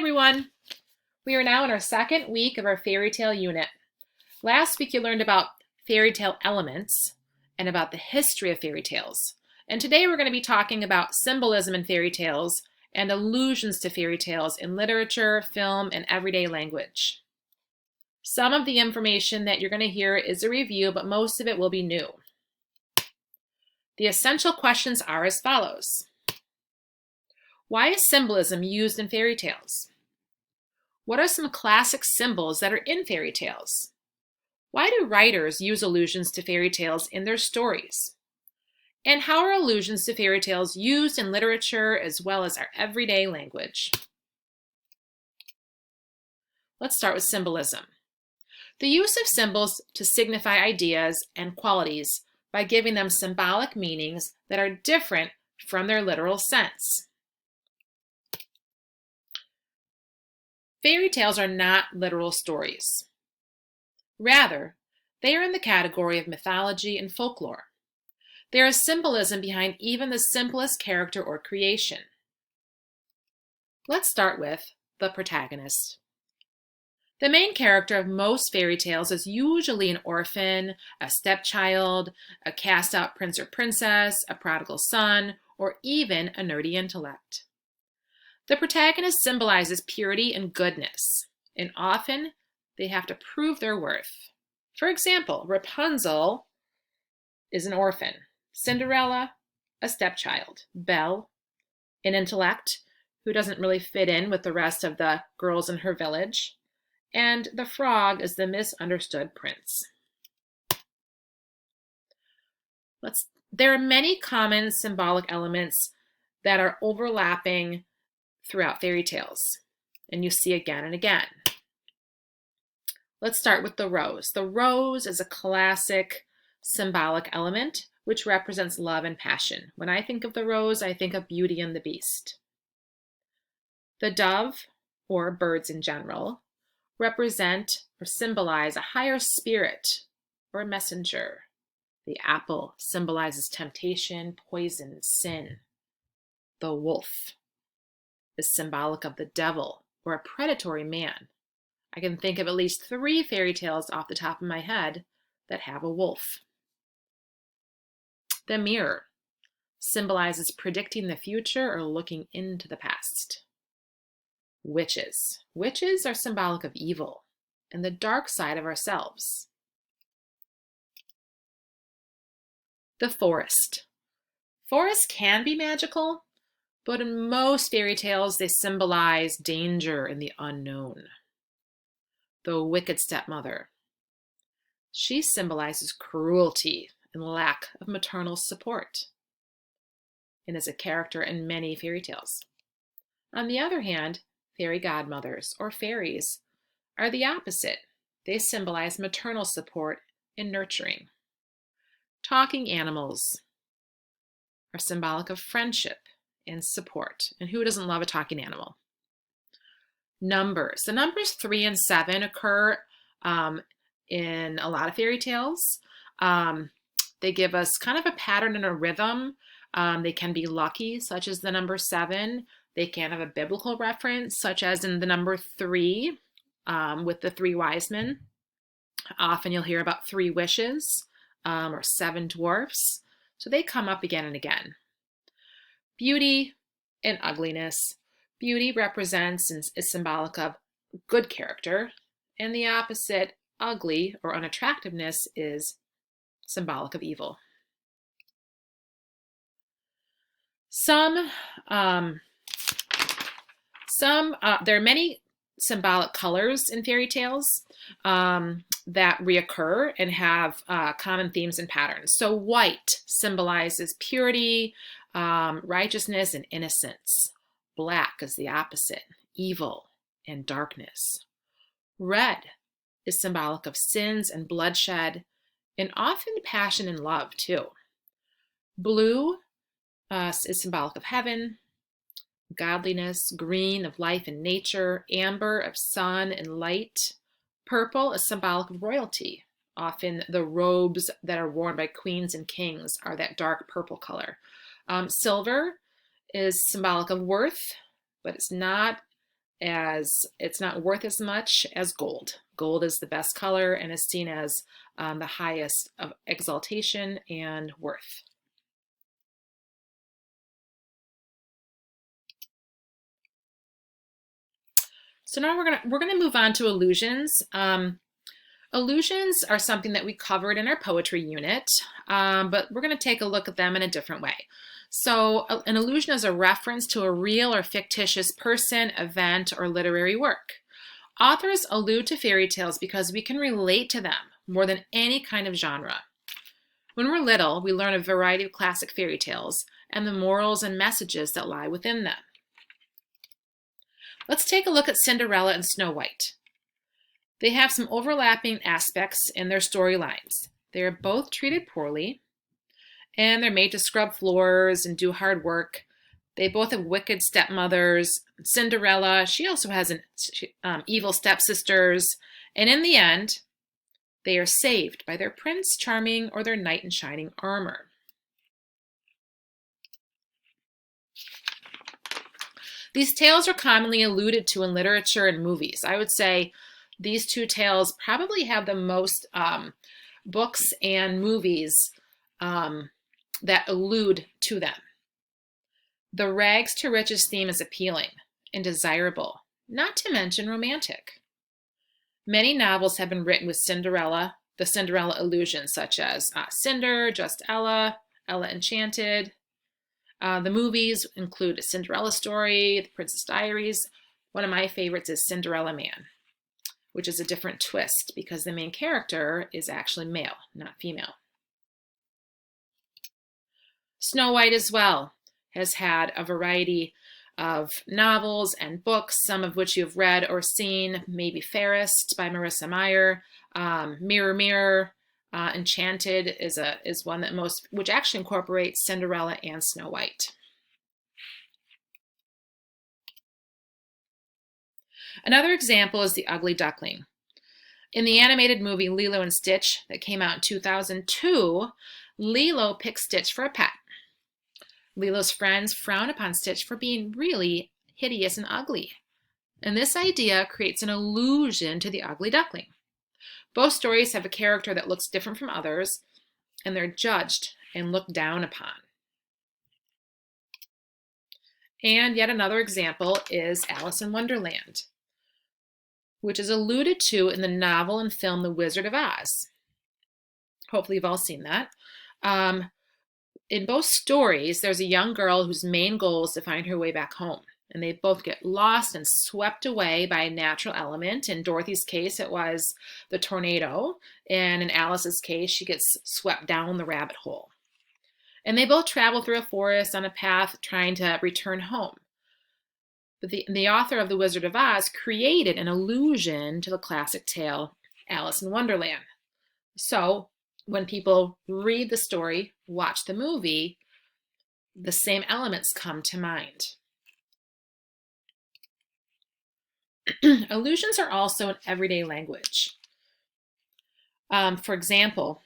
everyone. We are now in our second week of our fairy tale unit. Last week you learned about fairy tale elements and about the history of fairy tales. And today we're going to be talking about symbolism in fairy tales and allusions to fairy tales in literature, film, and everyday language. Some of the information that you're going to hear is a review, but most of it will be new. The essential questions are as follows. Why is symbolism used in fairy tales? What are some classic symbols that are in fairy tales? Why do writers use allusions to fairy tales in their stories? And how are allusions to fairy tales used in literature as well as our everyday language? Let's start with symbolism. The use of symbols to signify ideas and qualities by giving them symbolic meanings that are different from their literal sense. Fairy tales are not literal stories. Rather, they are in the category of mythology and folklore. There is symbolism behind even the simplest character or creation. Let's start with the protagonist. The main character of most fairy tales is usually an orphan, a stepchild, a cast-out prince or princess, a prodigal son, or even a nerdy intellect. The protagonist symbolizes purity and goodness, and often they have to prove their worth. For example, Rapunzel is an orphan, Cinderella, a stepchild, Belle, an intellect who doesn't really fit in with the rest of the girls in her village, and the frog is the misunderstood prince. There are many common symbolic elements that are overlapping throughout fairy tales, and you see again and again. Let's start with the rose. The rose is a classic symbolic element which represents love and passion. When I think of the rose, I think of Beauty and the Beast. The dove, or birds in general, represent or symbolize a higher spirit or a messenger. The apple symbolizes temptation, poison, sin. The wolf is symbolic of the devil or a predatory man. I can think of at least 3 fairy tales off the top of my head that have a wolf. The mirror symbolizes predicting the future or looking into the past. Witches. Witches are symbolic of evil and the dark side of ourselves. The forest. Forests can be magical, but in most fairy tales, they symbolize danger and the unknown. The wicked stepmother. She symbolizes cruelty and lack of maternal support, and is a character in many fairy tales. On the other hand, fairy godmothers, or fairies, are the opposite. They symbolize maternal support and nurturing. Talking animals are symbolic of friendship and support. And who doesn't love a talking animal? Numbers. The numbers 3 and 7 occur in a lot of fairy tales. They give us kind of a pattern and a rhythm. They can be lucky, such as the number 7. They can have a biblical reference, such as in the number 3 with the 3 wise men. Often you'll hear about 3 wishes or 7 dwarfs. So they come up again and again. Beauty and ugliness. Beauty represents and is symbolic of good character, and the opposite, ugly or unattractiveness, is symbolic of evil. There are many symbolic colors in fairy tales that reoccur and have common themes and patterns. So white symbolizes purity, righteousness, and innocence. Black is the opposite, evil and darkness. Red is symbolic of sins and bloodshed, and often passion and love too. Blue is symbolic of heaven, godliness. Green of life and nature. Amber of sun and light. Purple is symbolic of royalty. Often the robes that are worn by queens and kings are that dark purple color. Silver is symbolic of worth, but it's not as it's not worth as much as gold. Gold is the best color and is seen as the highest of exaltation and worth. So now we're gonna move on to allusions. Allusions are something that we covered in our poetry unit, but we're going to take a look at them in a different way. So an allusion is a reference to a real or fictitious person, event, or literary work. Authors allude to fairy tales because we can relate to them more than any kind of genre. When we're little, we learn a variety of classic fairy tales and the morals and messages that lie within them. Let's take a look at Cinderella and Snow White. They have some overlapping aspects in their storylines. They are both treated poorly, and they're made to scrub floors and do hard work. They both have wicked stepmothers. Cinderella, she also has evil stepsisters. And in the end, they are saved by their Prince Charming or their knight in shining armor. These tales are commonly alluded to in literature and movies. I would say these two tales probably have the most books and movies that allude to them. The rags to riches theme is appealing and desirable, not to mention romantic. Many novels have been written with Cinderella, the Cinderella allusions, such as Cinder, Just Ella, Ella Enchanted. The movies include A Cinderella Story, The Princess Diaries. One of my favorites is Cinderella Man, which is a different twist because the main character is actually male, not female. Snow White as well has had a variety of novels and books, some of which you've read or seen, maybe Fairest by Marissa Meyer, Mirror Mirror, Enchanted is one which actually incorporates Cinderella and Snow White. Another example is The Ugly Duckling. In the animated movie Lilo and Stitch that came out in 2002, Lilo picks Stitch for a pet. Lilo's friends frown upon Stitch for being really hideous and ugly. And this idea creates an allusion to the ugly duckling. Both stories have a character that looks different from others, and they're judged and looked down upon. And yet another example is Alice in Wonderland, which is alluded to in the novel and film The Wizard of Oz. Hopefully you've all seen that. In both stories, there's a young girl whose main goal is to find her way back home. And they both get lost and swept away by a natural element. In Dorothy's case, it was the tornado. And in Alice's case, she gets swept down the rabbit hole. And they both travel through a forest on a path trying to return home. But the author of The Wizard of Oz created an allusion to the classic tale, Alice in Wonderland. So when people read the story, watch the movie, the same elements come to mind. Allusions are also in everyday language. For example,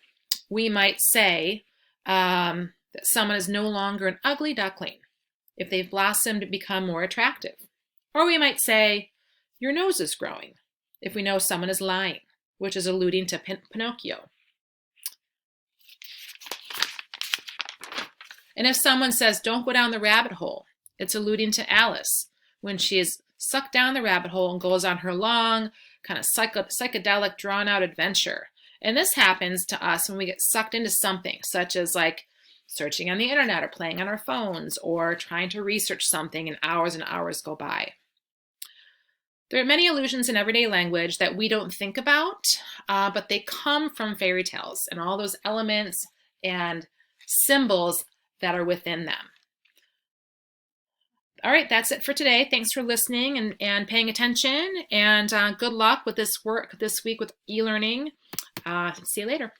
we might say that someone is no longer an ugly duckling if they've blossomed to become more attractive. Or we might say, your nose is growing, if we know someone is lying, which is alluding to Pinocchio. And if someone says, don't go down the rabbit hole, it's alluding to Alice when she is sucked down the rabbit hole and goes on her long, kind of psychedelic, drawn-out adventure. And this happens to us when we get sucked into something, such as like searching on the internet or playing on our phones or trying to research something and hours go by. There are many allusions in everyday language that we don't think about, but they come from fairy tales and all those elements and symbols that are within them. All right, that's it for today. Thanks for listening and paying attention, and good luck with this work this week with e-learning. See you later.